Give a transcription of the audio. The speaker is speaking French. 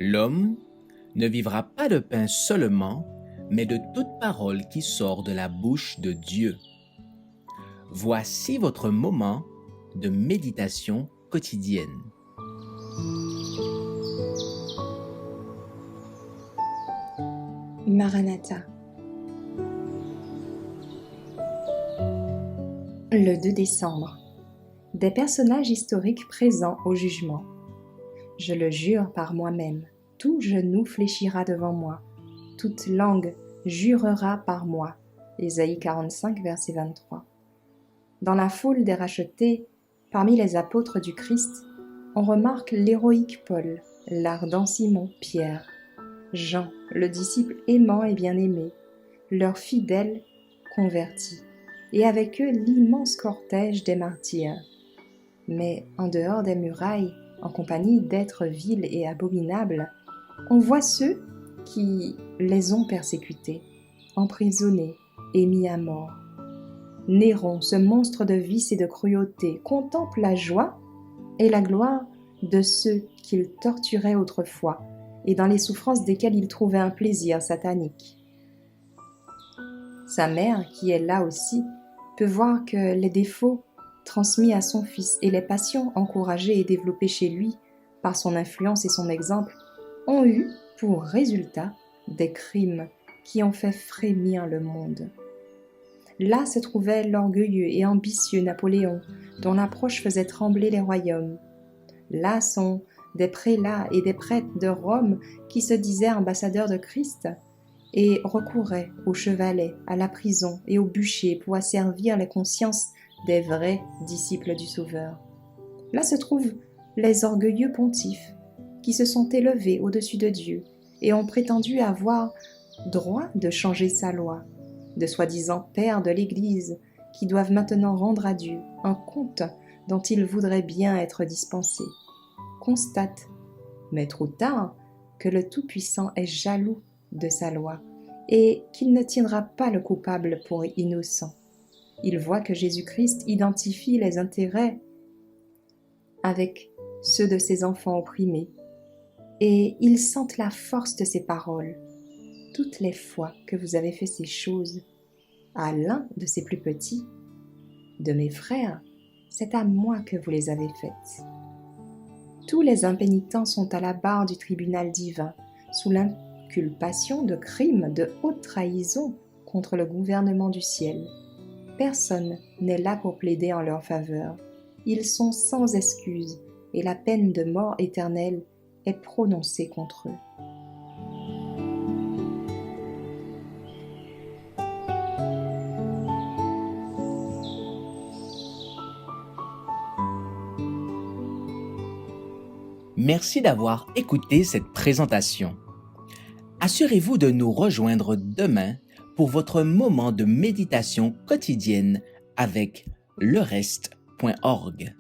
L'homme ne vivra pas de pain seulement, mais de toute parole qui sort de la bouche de Dieu. Voici votre moment de méditation quotidienne. Maranatha. Le 2 décembre. Des personnages historiques présents au jugement. Je le jure par moi-même, tout genou fléchira devant moi, toute langue jurera par moi. Ésaïe 45, verset 23. Dans la foule des rachetés, parmi les apôtres du Christ, on remarque l'héroïque Paul, l'ardent Simon, Pierre, Jean, le disciple aimant et bien-aimé, leur fidèle converti, et avec eux l'immense cortège des martyrs. Mais en dehors des murailles, en compagnie d'êtres vils et abominables, on voit ceux qui les ont persécutés, emprisonnés et mis à mort. Néron, ce monstre de vice et de cruauté, contemple la joie et la gloire de ceux qu'il torturait autrefois et dans les souffrances desquelles il trouvait un plaisir satanique. Sa mère, qui est là aussi, peut voir que les défauts transmis à son fils et les passions encouragées et développées chez lui par son influence et son exemple ont eu pour résultat des crimes qui ont fait frémir le monde. Là se trouvait l'orgueilleux et ambitieux Napoléon, dont l'approche faisait trembler les royaumes. Là sont des prélats et des prêtres de Rome qui se disaient ambassadeurs de Christ et recouraient au chevalet, à la prison et au bûcher pour asservir les consciences des vrais disciples du Sauveur. Là se trouvent les orgueilleux pontifes qui se sont élevés au-dessus de Dieu et ont prétendu avoir droit de changer sa loi, de soi-disant pères de l'Église qui doivent maintenant rendre à Dieu un compte dont ils voudraient bien être dispensés. Constate, mais trop tard, que le Tout-Puissant est jaloux de sa loi et qu'il ne tiendra pas le coupable pour innocent. Il voit que Jésus-Christ identifie les intérêts avec ceux de ses enfants opprimés et ils sentent la force de ses paroles. Toutes les fois que vous avez fait ces choses à l'un de ses plus petits, de mes frères, c'est à moi que vous les avez faites. Tous les impénitents sont à la barre du tribunal divin, sous l'inculpation de crimes de haute trahison contre le gouvernement du ciel. Personne n'est là pour plaider en leur faveur. Ils sont sans excuse et la peine de mort éternelle est prononcée contre eux. Merci d'avoir écouté cette présentation. Assurez-vous de nous rejoindre demain pour votre moment de méditation quotidienne avec lereste.org.